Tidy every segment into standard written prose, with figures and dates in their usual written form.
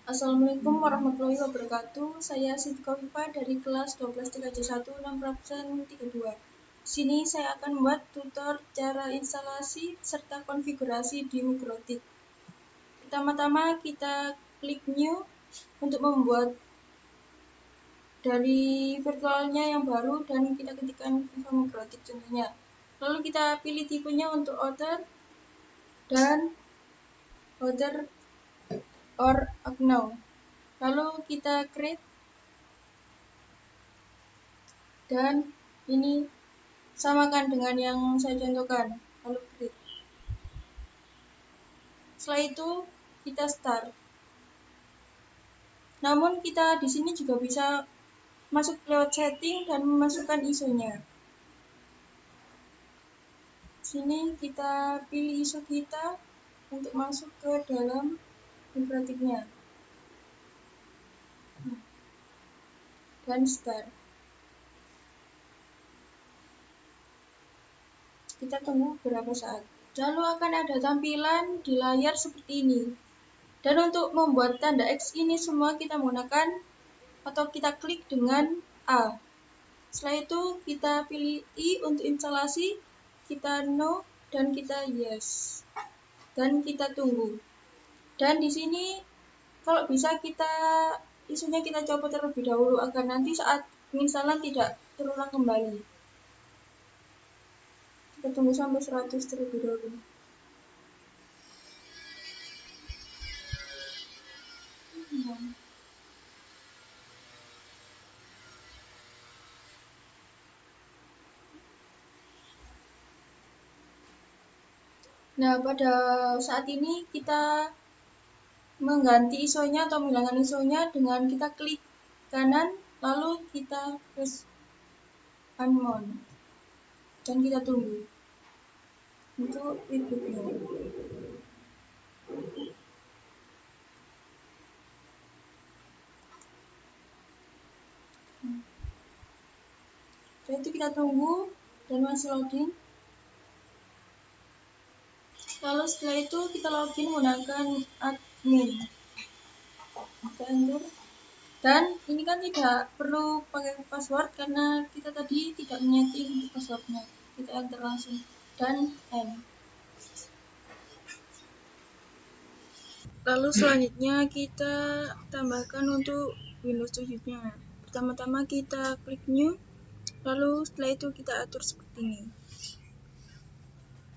Assalamualaikum warahmatullahi wabarakatuh. Saya Siti Kofifa dari kelas 12 3C1 632. Di sini saya akan membuat tutor cara instalasi serta konfigurasi di Mugrotik. Pertama-tama kita klik New untuk membuat dari virtualnya yang baru dan kita ketikkan info Mugrotik contohnya. Lalu kita pilih tipenya untuk Other dan Other or Unknown. Lalu kita create dan ini samakan dengan yang saya contohkan, lalu create. Setelah itu kita start. Namun kita di sini juga bisa masuk lewat setting dan memasukkan ISO-nya. Sini kita pilih ISO kita untuk masuk ke dalam Mugrotiknya. Dan start. Kita tunggu beberapa saat. Lalu akan ada tampilan di layar seperti ini. Dan untuk membuat tanda X ini semua kita menggunakan atau kita klik dengan A. Setelah itu kita pilih I untuk instalasi, kita no dan kita yes. Dan kita tunggu. Dan di sini kalau bisa isunya kita coba terlebih dahulu agar nanti saat penginstalan tidak terulang kembali. Kita tunggu sampai 100 terlebih dahulu. Nah, pada saat ini kita mengganti ISO-nya atau menghilangkan ISO-nya dengan kita klik kanan, lalu kita press unknown dan kita tunggu untuk rebootnya. Setelah itu kita tunggu dan masih loading. Lalu setelah itu kita login menggunakan admin. Kita enter. Dan ini kan tidak perlu pakai password karena kita tadi tidak menyeting untuk passwordnya. Kita enter langsung dan end. Lalu selanjutnya kita tambahkan untuk Windows 7-nya. Pertama-tama kita klik new, lalu setelah itu kita atur seperti ini.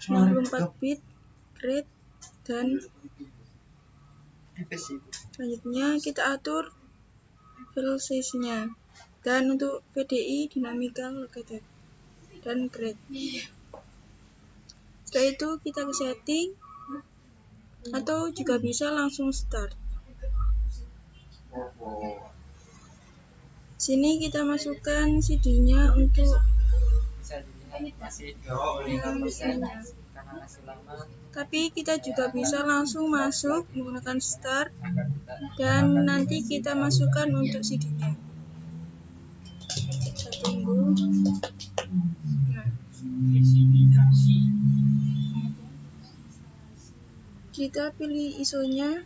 64 bit, grade, dan selanjutnya kita atur file size-nya. Dan untuk VDI dynamical located dan grade. Setelah itu kita ke setting atau juga bisa langsung start. Sini kita masukkan CD-nya untuk tapi kita juga bisa langsung masuk menggunakan start dan nanti kita masukkan untuk CD-nya. Kita tunggu. Nah. Kita pilih ISO-nya.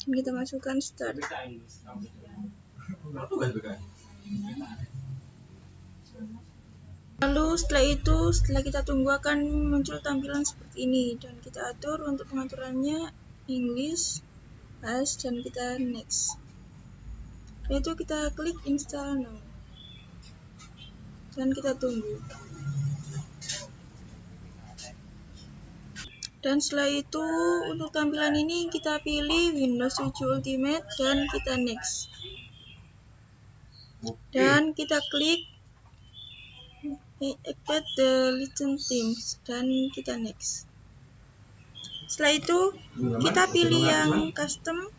Kita masukkan start. Lalu setelah kita tunggu akan muncul tampilan seperti ini dan kita atur untuk pengaturannya English, as, dan kita next. Setelah itu kita klik install now dan kita tunggu. Dan setelah itu untuk tampilan ini kita pilih Windows 7 Ultimate dan kita next. Dan kita klik activate the legend themes dan kita next. Setelah itu kita pilih yang custom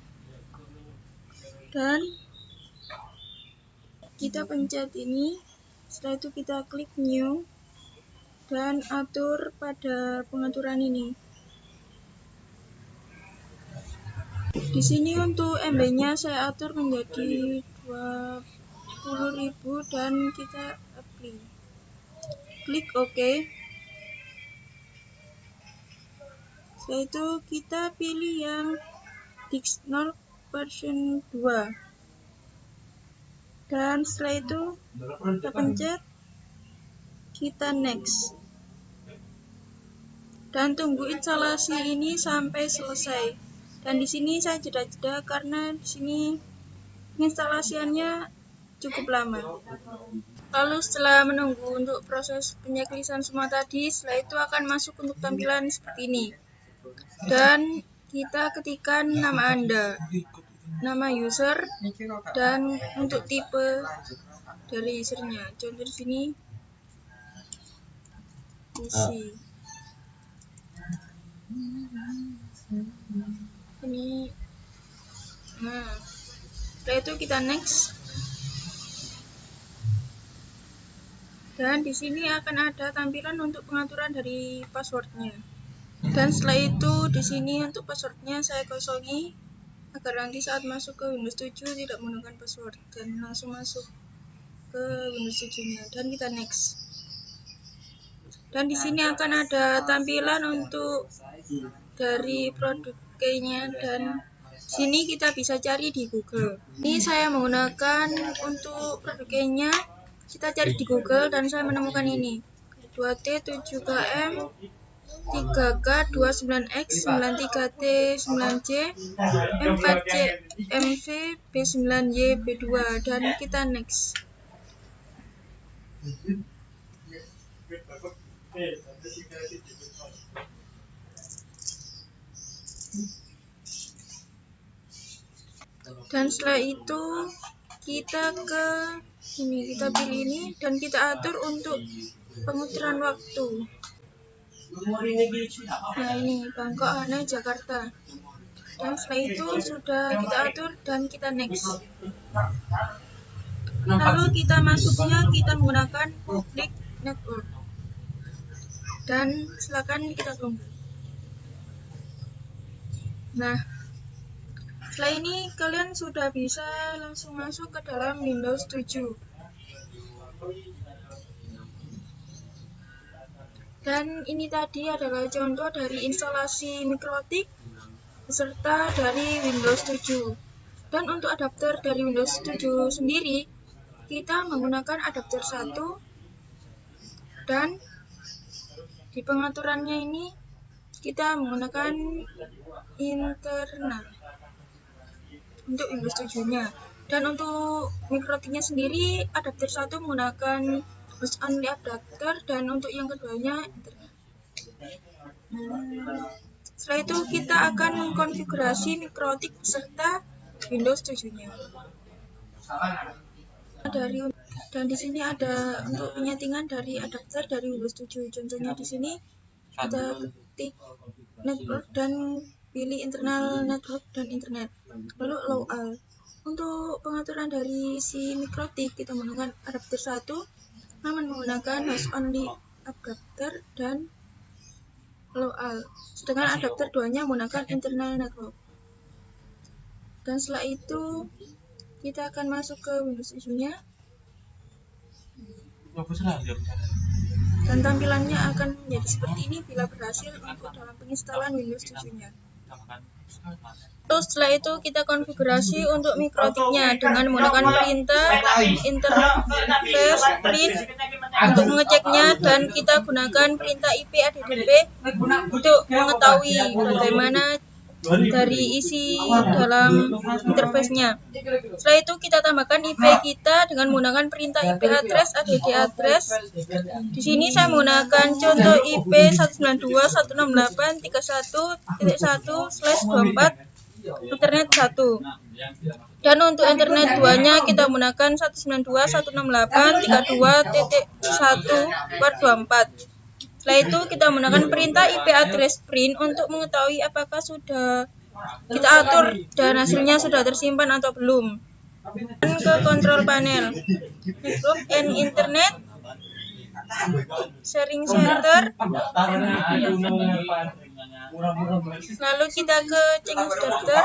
dan kita pencet ini. Setelah itu kita klik new dan atur pada pengaturan ini. Di sini untuk MB-nya saya atur menjadi 20.000 dan kita apply. Klik OK. Setelah itu kita pilih yang Dixnol version 2. Dan setelah itu kita pencet, kita next. Dan tunggu instalasi ini sampai selesai. Dan di sini saya jeda-jeda karena di sini instalasiannya cukup lama. Lalu setelah menunggu untuk proses penyeklisan semua tadi, setelah itu akan masuk untuk tampilan seperti ini. Dan kita ketikkan nama Anda, nama user, dan untuk tipe dari usernya. Contoh di sini isi. Ini. Nah, setelah itu kita next. Dan di sini akan ada tampilan untuk pengaturan dari passwordnya. Dan setelah itu di sini untuk passwordnya saya kosongi agar nanti saat masuk ke Windows 7 tidak menggunakan password dan langsung masuk ke Windows 7-nya. Dan kita next. Dan di sini akan ada tampilan untuk dari produk key-nya dan sini kita bisa cari di Google. Ini saya menggunakan untuk produk key-nya. Kita cari di Google dan saya menemukan ini 2T 7KM 3K 29X 93T 9C 4C MV B9Y B2 dan kita next. Dan setelah itu kita ke ini, kita pilih ini dan kita atur untuk pengaturan waktu. Nah ini Bangkok Hana Jakarta. Dan setelah itu sudah kita atur dan kita next. Lalu kita masuknya kita menggunakan public network. Dan silakan kita tunggu. Nah, setelah ini kalian sudah bisa langsung masuk ke dalam Windows 7. Dan ini tadi adalah contoh dari instalasi mikrotik beserta dari Windows 7. Dan untuk adapter dari Windows 7 sendiri, kita menggunakan adapter 1 dan di pengaturannya ini kita menggunakan internal untuk Windows 7-nya. Dan untuk mikrotiknya sendiri, adapter 1 menggunakan host only adapter dan untuk yang keduanya internet. Setelah itu kita akan mengkonfigurasi mikrotik beserta Windows 7-nya. Dan di sini ada untuk penyetingan dari adapter dari Windows 7. Contohnya di sini kita ketik network dan pilih internal network dan internet. Lalu allow all. Untuk pengaturan dari si mikrotik kita menggunakan adapter 1 namun menggunakan host only adapter dan allow all. Sedangkan adapter 2-nya menggunakan internal network. Dan setelah itu kita akan masuk ke Windows 7-nya. Dan tampilannya akan menjadi seperti ini bila berhasil untuk dalam penginstalan Windows 7-nya. Terus setelah itu kita konfigurasi untuk mikrotiknya dengan menggunakan perintah interface print untuk mengeceknya dan kita gunakan perintah IP addb untuk mengetahui bagaimana dari isi dalam interface-nya. Setelah itu kita tambahkan IP kita dengan menggunakan perintah IP address add address. Di sini saya menggunakan contoh IP 192.168.1/24 internet 1. Dan untuk internet 2-nya kita menggunakan 192.168.1/24. Setelah itu kita menggunakan perintah IP address print untuk mengetahui apakah sudah kita atur dan hasilnya sudah tersimpan atau belum. Dan ke control panel, network and internet, sharing center, lalu kita ke change starter,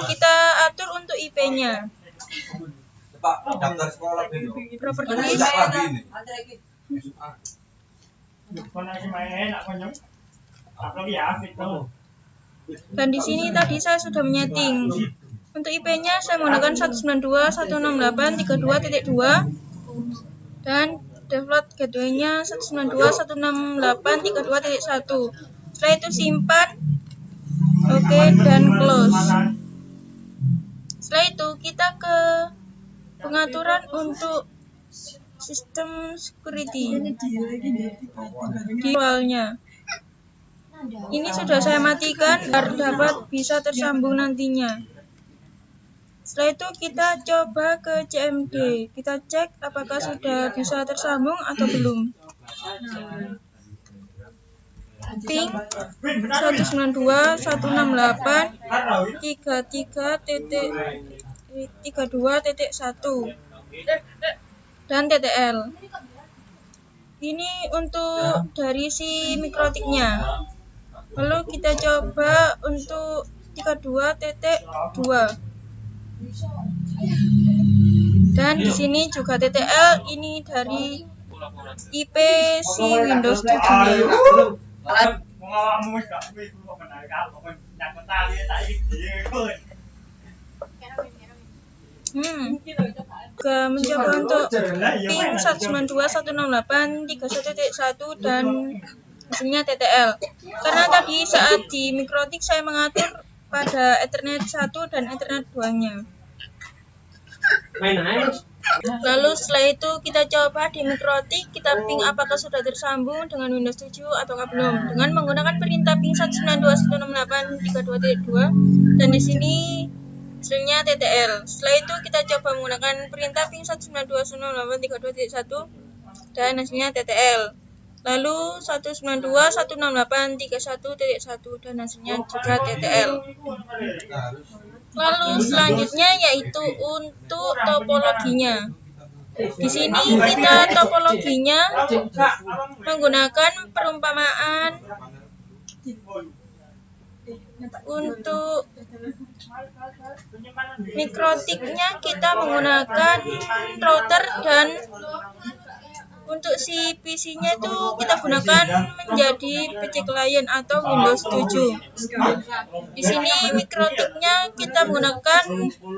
kita atur untuk IP-nya. Properties, Dan di sini tadi saya sudah menyeting. Untuk IP-nya saya menggunakan 192.168.32.2 dan default gateway-nya 192.168.32.1. Setelah itu simpan, oke, dan close. Setelah itu kita ke pengaturan untuk sistem security di awalnya. Ini sudah saya matikan agar dapat bisa tersambung nantinya. Setelah itu kita coba ke CMD. Kita cek apakah sudah bisa tersambung atau belum. Ping 192.168.33.32.1 dan TTL. Ini untuk dari si mikrotiknya. Lalu kita coba untuk 32.2. Dan di sini juga TTL, ini dari IP si Windows 7-nya. Juga mencoba untuk ping 192.168.31.1 dan hasilnya TTL. Karena tadi saat di mikrotik saya mengatur pada Ethernet 1 dan Ethernet 2-nya. Lalu setelah itu kita coba di mikrotik, kita ping apakah sudah tersambung dengan Windows 7 atau belum dengan menggunakan perintah ping 192.168.32.2 dan di sini hasilnya TTL. Setelah itu kita coba menggunakan perintah ping 192.168.32.1 dan hasilnya TTL. Lalu 192.168.31.1 dan hasilnya juga TTL. Lalu selanjutnya yaitu untuk topologinya. Di sini kita topologinya menggunakan perumpamaan untuk mikrotiknya kita menggunakan router dan untuk si PC-nya itu kita gunakan menjadi PC client atau Windows 7. Di sini mikrotiknya kita menggunakan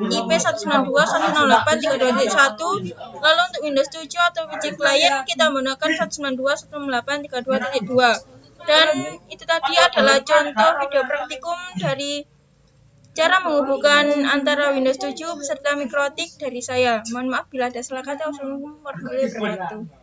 IP 192.168.32.1. Lalu untuk Windows 7 atau PC client kita menggunakan 192.168.32.2. Dan itu tadi adalah contoh video praktikum dari cara menghubungkan antara Windows 7 beserta mikrotik dari saya. Mohon maaf bila ada salah kata. Wassalamualaikum warahmatullahi wabarakatuh.